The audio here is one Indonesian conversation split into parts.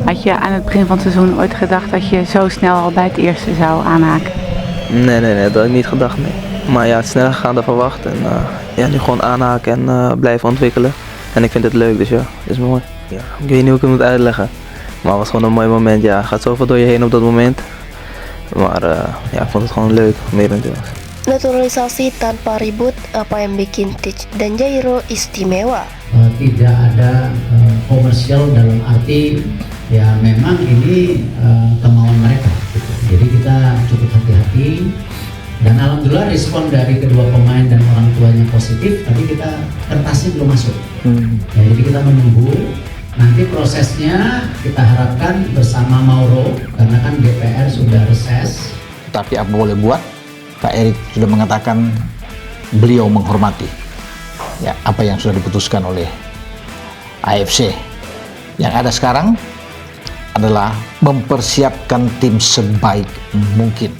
Had je aan het begin van het seizoen ooit gedacht dat je zo snel al bij het eerste zou aanhaken? Nee, dat had ik niet gedacht, nee. Maar ja, het is sneller gegaan dan verwacht. En ja, nu gewoon aanhaken en blijven ontwikkelen. En ik vind het leuk, dus ja, het is mooi. Ja, ik weet niet hoe ik het moet uitleggen. Maar het was gewoon een mooi moment, ja. Het gaat zoveel door je heen op dat moment. Maar ja, ik vond het gewoon leuk, merendeels. Naturalisasi tanpa ribut, apa yang bikin Teach dan Jairo istimewa? Tidak ada komersial dalam arti ya memang ini kemauan mereka gitu. Jadi kita cukup hati-hati dan alhamdulillah respon dari kedua pemain dan orang tuanya positif, tapi kita kertasnya belum masuk. Ya, jadi kita menunggu nanti prosesnya, kita harapkan bersama Mauro karena kan DPR sudah reses. Tapi apa boleh buat, Pak Erik sudah mengatakan beliau menghormati ya apa yang sudah diputuskan oleh AFC. Yang ada sekarang adalah mempersiapkan tim sebaik mungkin.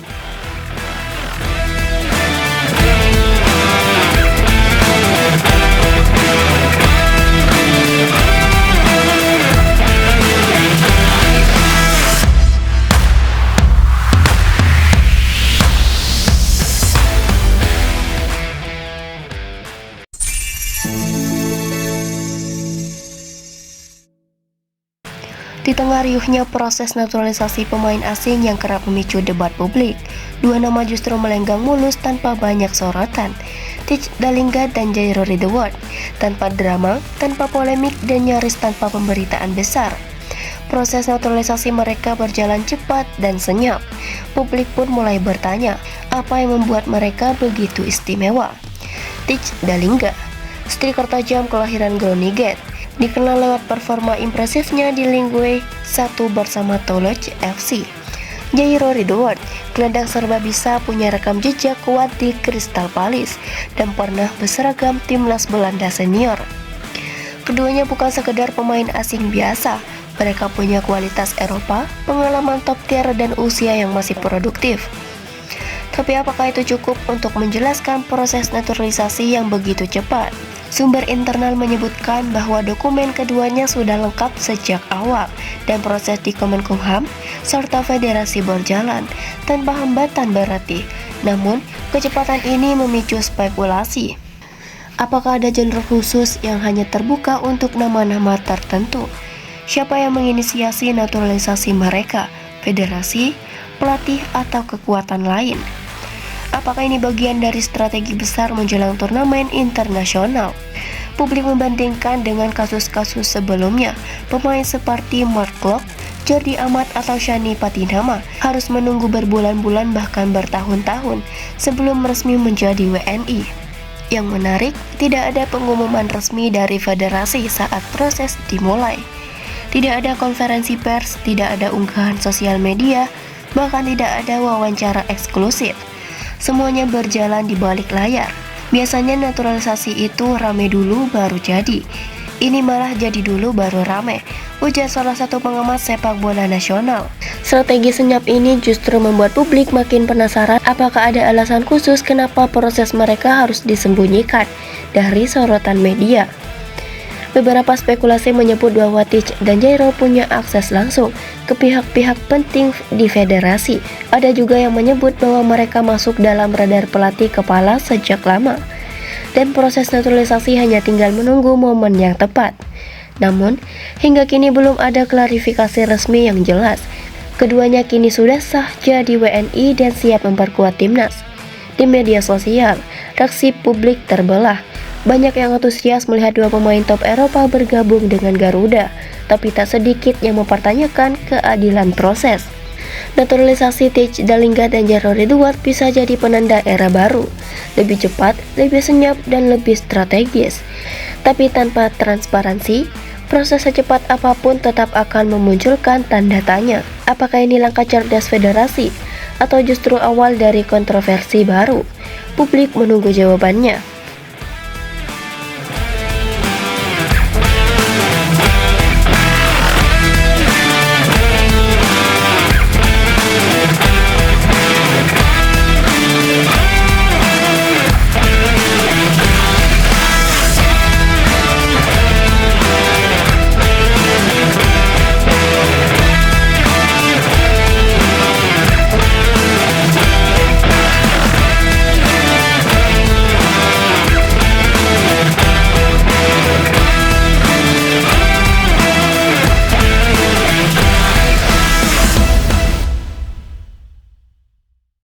Di tengah riuhnya proses naturalisasi pemain asing yang kerap memicu debat publik, dua nama justru melenggang mulus tanpa banyak sorotan. Teach Dalingga dan Jairo Ridwan, tanpa drama, tanpa polemik, dan nyaris tanpa pemberitaan besar. Proses naturalisasi mereka berjalan cepat dan senyap. Publik pun mulai bertanya, apa yang membuat mereka begitu istimewa? Teach Dalingga, striker tajam kelahiran Groningen, dikenal lewat performa impresifnya di Ligue 1 bersama Toulouse FC. Jairo Ridwan, gelandang serba bisa, punya rekam jejak kuat di Crystal Palace dan pernah berseragam timnas Belanda senior. Keduanya bukan sekedar pemain asing biasa, mereka punya kualitas Eropa, pengalaman top tier dan usia yang masih produktif. Tapi apakah itu cukup untuk menjelaskan proses naturalisasi yang begitu cepat? Sumber internal menyebutkan bahwa dokumen keduanya sudah lengkap sejak awal dan proses di Kemenkumham serta federasi berjalan tanpa hambatan berarti. Namun, kecepatan ini memicu spekulasi. Apakah ada jalur khusus yang hanya terbuka untuk nama-nama tertentu? Siapa yang menginisiasi naturalisasi mereka? Federasi, pelatih, atau kekuatan lain? Apakah ini bagian dari strategi besar menjelang turnamen internasional? Publik membandingkan dengan kasus-kasus sebelumnya. Pemain seperti Mark Klok, Jordi Amat, atau Shani Patinama harus menunggu berbulan-bulan bahkan bertahun-tahun sebelum resmi menjadi WNI. Yang menarik, tidak ada pengumuman resmi dari federasi saat proses dimulai. Tidak ada konferensi pers, tidak ada unggahan sosial media, bahkan tidak ada wawancara eksklusif. Semuanya berjalan di balik layar. Biasanya naturalisasi itu rame dulu baru jadi. Ini malah jadi dulu baru rame, ujar salah satu pengamat sepak bola nasional. Strategi senyap ini justru membuat publik makin penasaran apakah ada alasan khusus kenapa proses mereka harus disembunyikan dari sorotan media. Beberapa spekulasi menyebut bahwa Teach dan Jairo punya akses langsung ke pihak-pihak penting di federasi. Ada juga yang menyebut bahwa mereka masuk dalam radar pelatih kepala sejak lama, dan proses naturalisasi hanya tinggal menunggu momen yang tepat. Namun, hingga kini belum ada klarifikasi resmi yang jelas. Keduanya kini sudah sah jadi WNI dan siap memperkuat timnas. Di media sosial, reaksi publik terbelah. Banyak yang antusias melihat dua pemain top Eropa bergabung dengan Garuda, tapi tak sedikit yang mempertanyakan keadilan proses. Naturalisasi Teach Dalingga dan Jairo Ridwan bisa jadi penanda era baru, lebih cepat, lebih senyap, dan lebih strategis. Tapi tanpa transparansi, proses secepat apapun tetap akan memunculkan tanda tanya. Apakah ini langkah cerdas federasi, atau justru awal dari kontroversi baru? Publik menunggu jawabannya.